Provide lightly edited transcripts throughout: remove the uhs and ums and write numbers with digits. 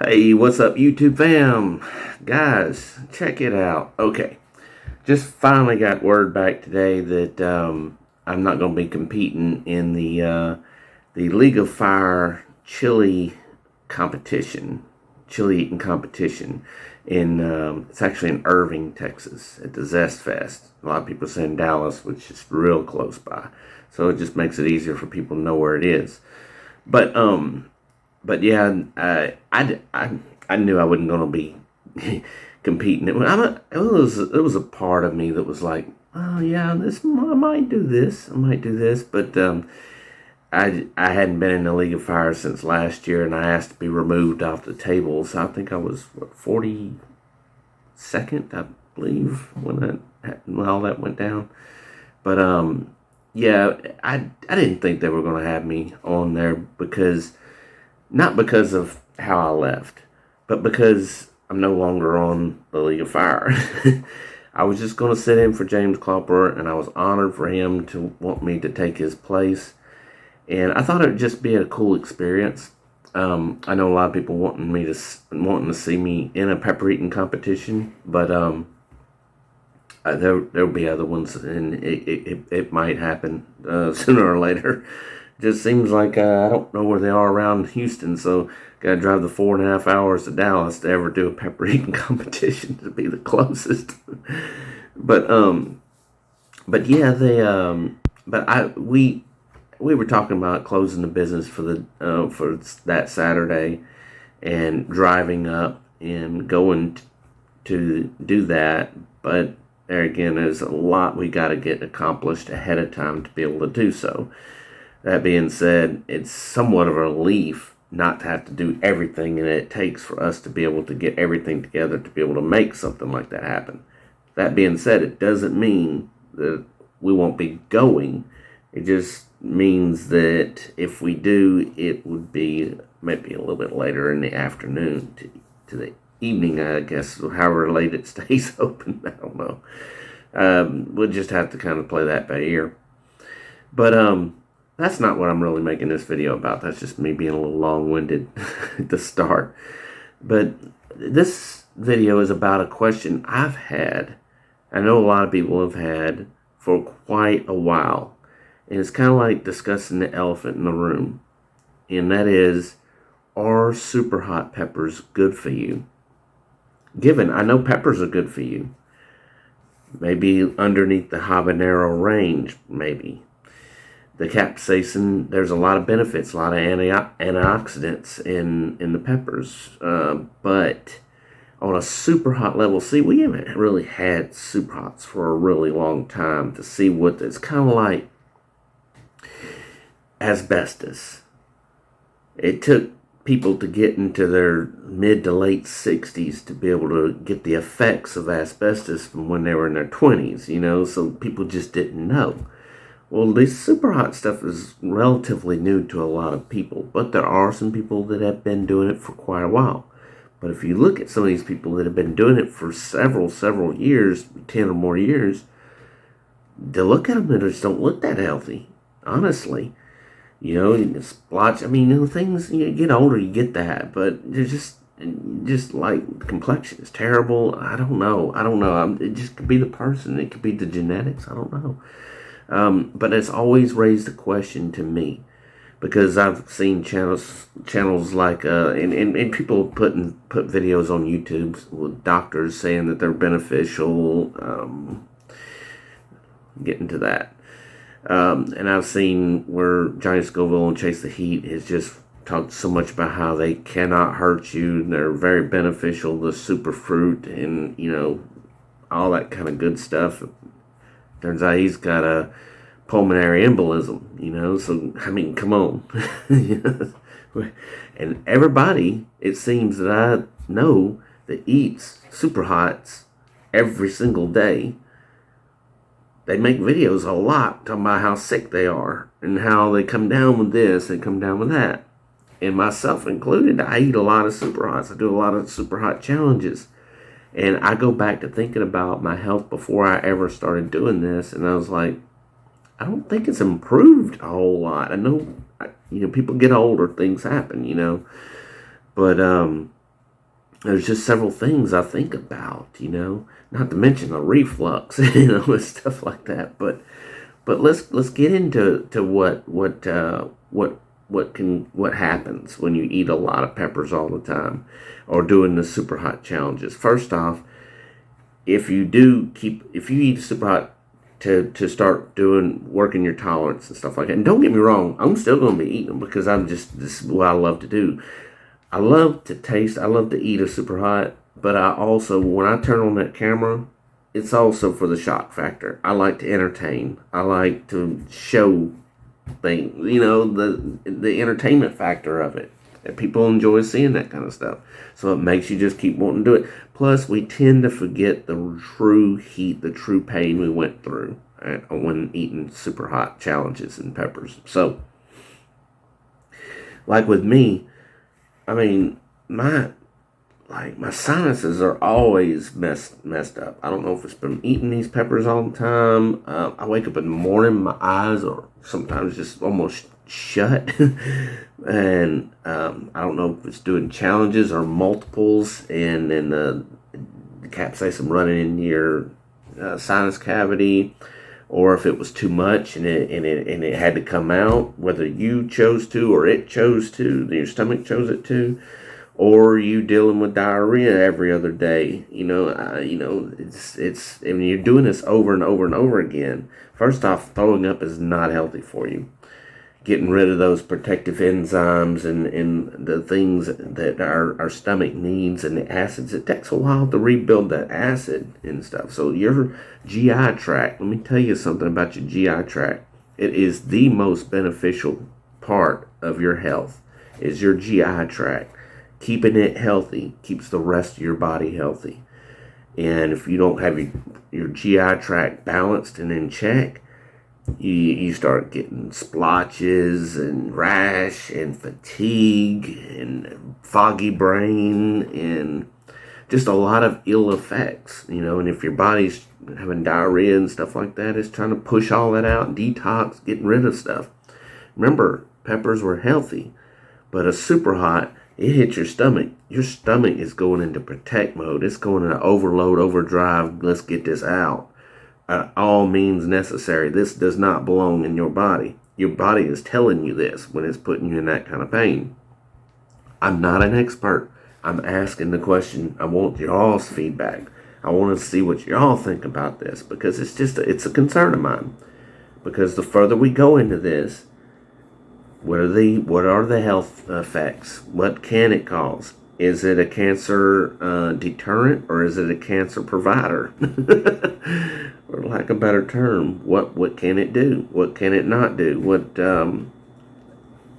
Hey, what's up, YouTube fam? Guys, check it out. Okay, just finally got word back today that I'm not going to be competing in the League of Fire chili eating competition. It's actually in Irving, Texas, at the Zest Fest. A lot of people say in Dallas, which is real close by, so it just makes it easier for people to know where it is. But yeah, I knew I wasn't going to be competing. It was a part of me that was like, oh yeah, I might do this, but I hadn't been in the League of Fire since last year, and I asked to be removed off the table. So I think I was 42nd, I believe, when all that went down. But yeah, I didn't think they were going to have me on there because not because of how I left, but because I'm no longer on the League of Fire. I was just going to sit in for James Klopper, and I was honored for him to want me to take his place. And I thought it would just be a cool experience. I know a lot of people wanting to see me in a pepper eating competition, but there'll be other ones, and it might happen sooner or later. Just seems like I don't know where they are around Houston, so gotta drive the 4.5 hours to Dallas to ever do a pepper eating competition to be the closest. but but yeah, but we were talking about closing the business for that Saturday and driving up and going to do that, but there again, there's a lot we got to get accomplished ahead of time to be able to do so. That being said, it's somewhat of a relief not to have to do everything that it takes for us to be able to get everything together to be able to make something like that happen. That being said, it doesn't mean that we won't be going. It just means that if we do, it would be maybe a little bit later in the afternoon to the evening, I guess, however late it stays open. I don't know. We'll just have to kind of play that by ear. But that's not what I'm really making this video about. That's just me being a little long-winded at the start. But this video is about a question I've had. I know a lot of people have had for quite a while. And it's kind of like discussing the elephant in the room. And that is, are super hot peppers good for you? Given, I know peppers are good for you. Maybe underneath the habanero range, maybe. The capsaicin, there's a lot of benefits, a lot of antioxidants in the peppers. But on a super hot level, see, we haven't really had super hots for a really long time to see what it's kind of like asbestos. It took people to get into their mid to late 60s to be able to get the effects of asbestos from when they were in their 20s, so people just didn't know. Well, this super hot stuff is relatively new to a lot of people, but there are some people that have been doing it for quite a while. But if you look at some of these people that have been doing it for several years, 10 or more years, to look at them, they just don't look that healthy, honestly. You can splotch. Things, you get older, you get that, but they're just like the complexion is terrible. I don't know. It just could be the person. It could be the genetics. I don't know. But it's always raised a question to me because I've seen channels like and people put videos on YouTube with doctors saying that they're beneficial. Get into that. And I've seen where Johnny Scoville and Chase the Heat has just talked so much about how they cannot hurt you. They're very beneficial, the superfruit and, all that kind of good stuff. Turns out he's got a pulmonary embolism, so, come on. And everybody, it seems that I know, that eats super hots every single day, they make videos a lot talking about how sick they are and how they come down with this, they come down with that. And myself included, I eat a lot of super hots. I do a lot of super hot challenges. And I go back to thinking about my health before I ever started doing this. And I was like, I don't think it's improved a whole lot. I know, people get older, things happen, But there's just several things I think about, not to mention the reflux, and stuff like that. But let's get into what happens when you eat a lot of peppers all the time, or doing the super hot challenges. First off, if you eat super hot to start working your tolerance and stuff like that. And don't get me wrong, I'm still going to be eating them because this is what I love to do. I love to eat a super hot, but I also, when I turn on that camera, it's also for the shock factor. I like to entertain. I like to show things, the entertainment factor of it. And people enjoy seeing that kind of stuff. So it makes you just keep wanting to do it. Plus, we tend to forget the true heat, the true pain we went through when eating super hot challenges and peppers. So, like with me, I mean, my sinuses are always messed up. I don't know if it's from eating these peppers all the time. I wake up in the morning, my eyes are sometimes just almost shut. And I don't know if it's doing challenges or multiples, and then the capsaicin running in your sinus cavity, or if it was too much and it had to come out, whether you chose to or it chose to, your stomach chose it to, or you dealing with diarrhea every other day. It's when you're doing this over and over and over again. First off, throwing up is not healthy for you. Getting rid of those protective enzymes and the things that our stomach needs, and the acids, it takes a while to rebuild that acid and stuff. So your GI tract, let me tell you something about your GI tract. It is the most beneficial part of your health, is your GI tract. Keeping it healthy keeps the rest of your body healthy. And if you don't have your GI tract balanced and in check, you start getting splotches and rash and fatigue and foggy brain and just a lot of ill effects, and if your body's having diarrhea and stuff like that, it's trying to push all that out, detox, getting rid of stuff. Remember, peppers were healthy, but a super hot, it hits your stomach. Your stomach is going into protect mode. It's going into overload, overdrive. Let's get this out. All means necessary. This does not belong in your body. Your body is telling you this when it's putting you in that kind of pain. I'm not an expert. I'm asking the question. I want y'all's feedback. I want to see what y'all think about this, because it's a concern of mine. Because the further we go into this, what are the health effects? What can it cause? Is it a cancer deterrent, or is it a cancer provider? For lack of a better term, what can it do? What can it not do?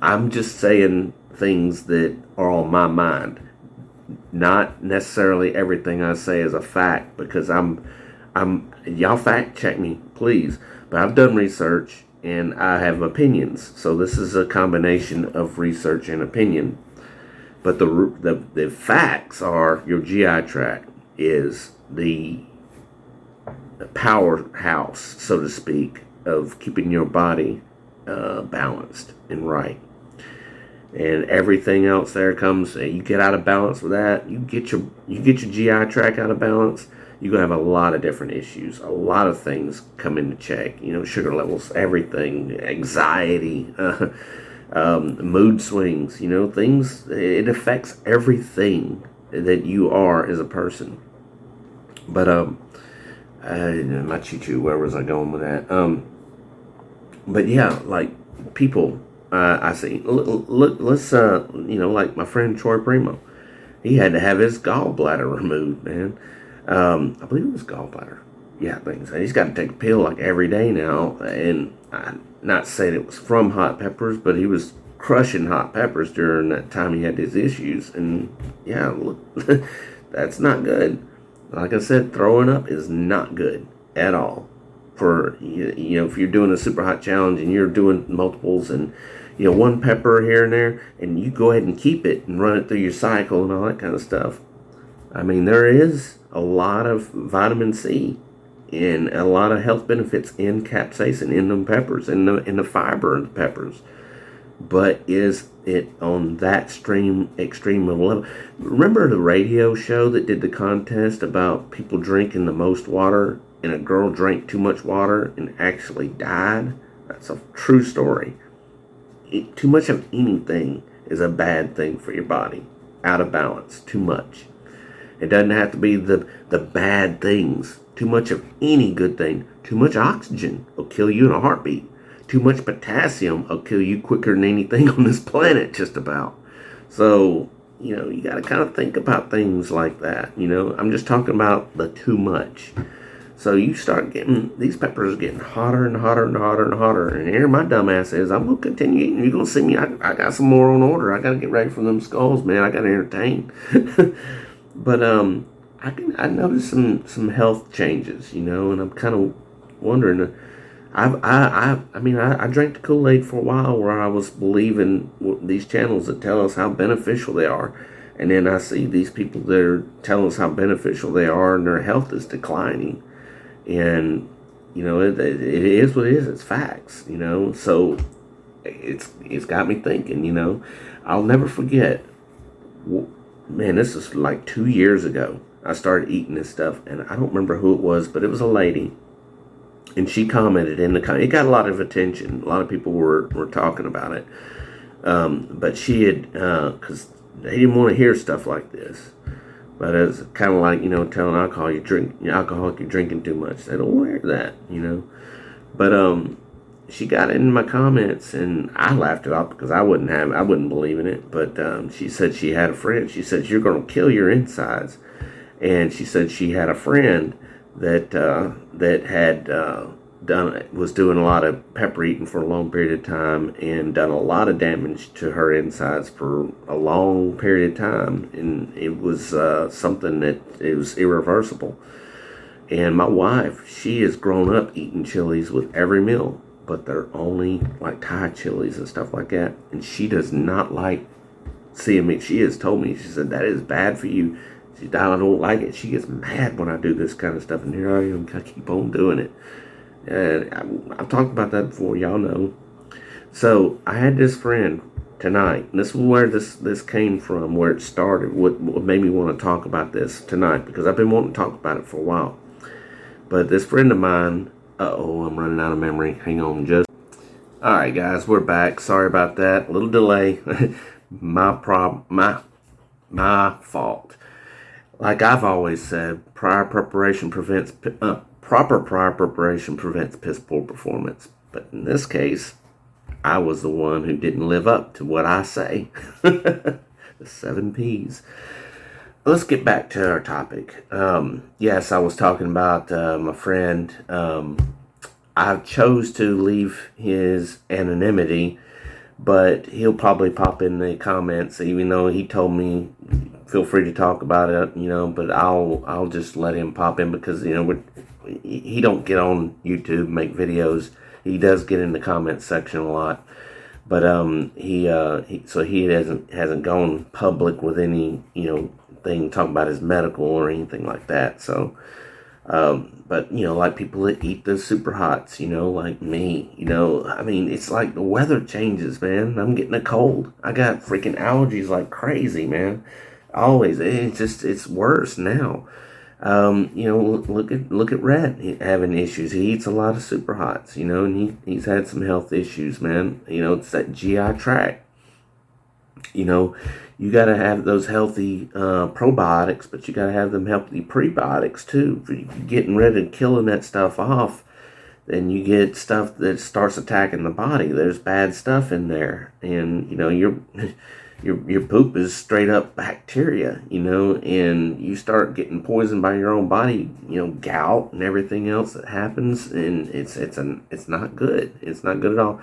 I'm just saying things that are on my mind. Not necessarily everything I say is a fact, because y'all fact check me, please. But I've done research and I have opinions. So this is a combination of research and opinion. But the facts are, your GI tract is the powerhouse, so to speak, of keeping your body balanced and right. And everything else there comes. You get out of balance with that. You get your GI tract out of balance. You're gonna have a lot of different issues. A lot of things come into check. Sugar levels, everything, anxiety, mood swings. Things. It affects everything that you are as a person. But my choo-choo. Where was I going with that? But yeah, like people. I see. Look, let's like my friend Troy Primo, he had to have his gallbladder removed, man. I believe it was gallbladder. Yeah, I think so. He's got to take a pill like every day now, and I'm not saying it was from hot peppers, but he was crushing hot peppers during that time he had his issues, and yeah, look, that's not good. Like I said, throwing up is not good at all. For if you're doing a super hot challenge and you're doing multiples and one pepper here and there, and you go ahead and keep it and run it through your cycle and all that kind of stuff. I mean, there is a lot of vitamin C and a lot of health benefits in capsaicin, in them peppers, in the fiber of the peppers. but is it on that extreme of a level? Remember the radio show that did the contest about people drinking the most water, and a girl drank too much water and actually died? That's a true story. Too much of anything is a bad thing for your body. Out of balance, too much. It doesn't have to be the bad things. Too much of any good thing. Too much oxygen will kill you in a heartbeat. Too much potassium will kill you quicker than anything on this planet, just about. So, you got to kind of think about things like that. I'm just talking about the too much. So you start getting, these peppers getting hotter and hotter and hotter and hotter. And here my dumbass is, I'm going to continue eating. You're going to see me. I got some more on order. I got to get ready for them skulls, man. I got to entertain. But I noticed some health changes, and I'm kind of wondering. I drank the Kool-Aid for a while where I was believing these channels that tell us how beneficial they are. And then I see these people that are telling us how beneficial they are and their health is declining. And, it is what it is. It's facts, So it's got me thinking, I'll never forget. Man, this is like 2 years ago. I started eating this stuff, and I don't remember who it was, but it was a lady. And she commented in the comment. It got a lot of attention. A lot of people were talking about it. But she had, because they didn't want to hear stuff like this. But it's kind of like, telling alcoholic you're drinking too much. They don't want to hear that, But she got it in my comments, and I laughed it off because I wouldn't believe in it. But she said she had a friend. She said, you're going to kill your insides. And she said she had a friend that had was doing a lot of pepper eating for a long period of time and done a lot of damage to her insides for a long period of time, and it was something that it was irreversible. And my wife, she has grown up eating chilies with every meal, but they're only like Thai chilies and stuff like that, and she does not like seeing me. She has told me, she said, that is bad for you. I don't like it. She gets mad when I do this kind of stuff, and here I am, I keep on doing it. And I've talked about that before, y'all know. So I had this friend tonight, and this is where this came from, where it started, what made me want to talk about this tonight, because I've been wanting to talk about it for a while. But this friend of mine, I'm running out of memory. Hang on just. All right, guys, we're back. Sorry about that. A little delay. My fault. Like I've always said, proper preparation prevents piss poor performance. But in this case, I was the one who didn't live up to what I say. The 7 P's. Let's get back to our topic. Yes, I was talking about my friend. I chose to leave his anonymity, but he'll probably pop in the comments, even though he told me feel free to talk about it, but I'll just let him pop in because, he don't get on YouTube, make videos. He does get in the comments section a lot, but he hasn't gone public with any, thing talking about his medical or anything like that. So, but like people that eat the super hots, like me, it's like the weather changes, man. I'm getting a cold. I got freaking allergies like crazy, man. Always, it's worse now. Look at Red having issues. He eats a lot of super hots, and he's had some health issues, man. It's that GI tract. You got to have those healthy probiotics, but you got to have them healthy prebiotics too. If you're getting rid of killing that stuff off, then you get stuff that starts attacking the body. There's bad stuff in there, and your poop is straight up bacteria, and you start getting poisoned by your own body, gout and everything else that happens, and it's not good. It's not good at all.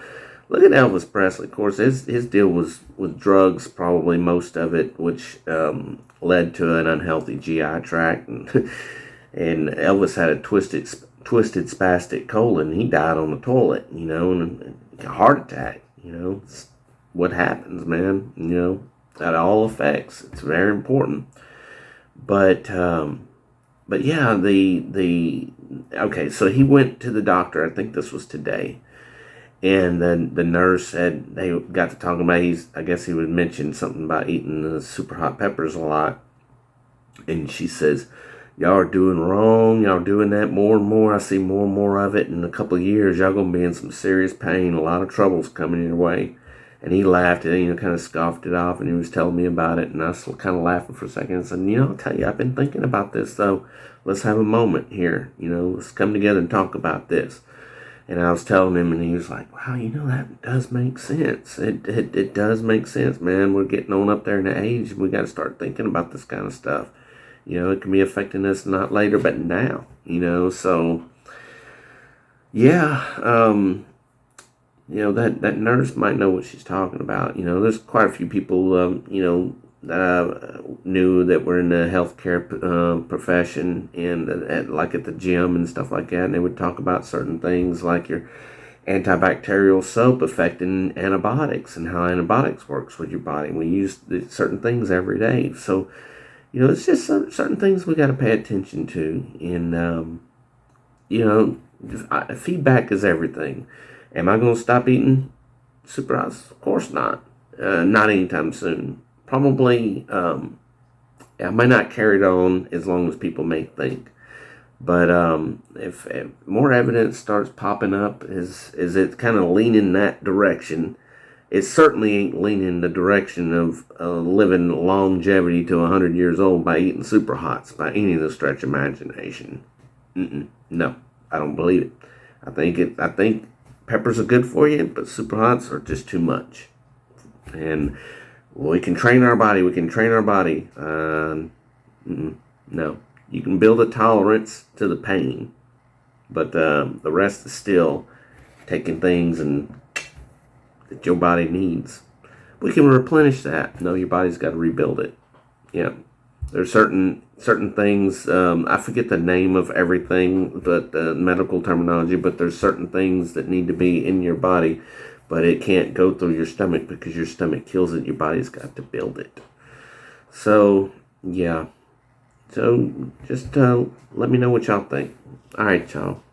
Look at Elvis Presley. Of course, his deal was with drugs, probably most of it, which led to an unhealthy GI tract, and Elvis had a twisted spastic colon. He died on the toilet, and a heart attack. It's what happens, man. That all affects. It's very important. But yeah, okay. So he went to the doctor. I think this was today. And then the nurse had, they got to talking about, I guess he would mention something about eating the super hot peppers a lot. And she says, y'all are doing wrong. Y'all are doing that more and more. I see more and more of it. In a couple of years, y'all going to be in some serious pain. A lot of trouble's coming your way. And he laughed and, kind of scoffed it off, and he was telling me about it. And I was kind of laughing for a second and said, I'll tell you, I've been thinking about this, so let's have a moment here. Let's come together and talk about this. And I was telling him, and he was like, wow, that does make sense. It does make sense, man. We're getting on up there in the age. We got to start thinking about this kind of stuff. It can be affecting us not later, but now, so, yeah, that nurse might know what she's talking about. There's quite a few people, that I knew that were in the healthcare profession, and like at the gym and stuff like that, and they would talk about certain things like your antibacterial soap affecting antibiotics and how antibiotics works with your body. We use certain things every day. So, it's just certain things we got to pay attention to. And, feedback is everything. Am I going to stop eating super hot? Of course not. Not anytime soon. Probably, I might not carry it on as long as people may think. But if more evidence starts popping up, is it kind of leaning that direction? It certainly ain't leaning the direction of living longevity to 100 years old by eating super hots by any of the stretch of imagination. No, I don't believe it. I think peppers are good for you, but super hots are just too much. And we can train our body. No, you can build a tolerance to the pain, but the rest is still taking things that your body needs. We can replenish that. No, your body's got to rebuild it. Yeah, there's certain things. I forget the name of everything, but medical terminology. But there's certain things that need to be in your body, but it can't go through your stomach because your stomach kills it. Your body's got to build it. So yeah. So just let me know what y'all think. All right, y'all.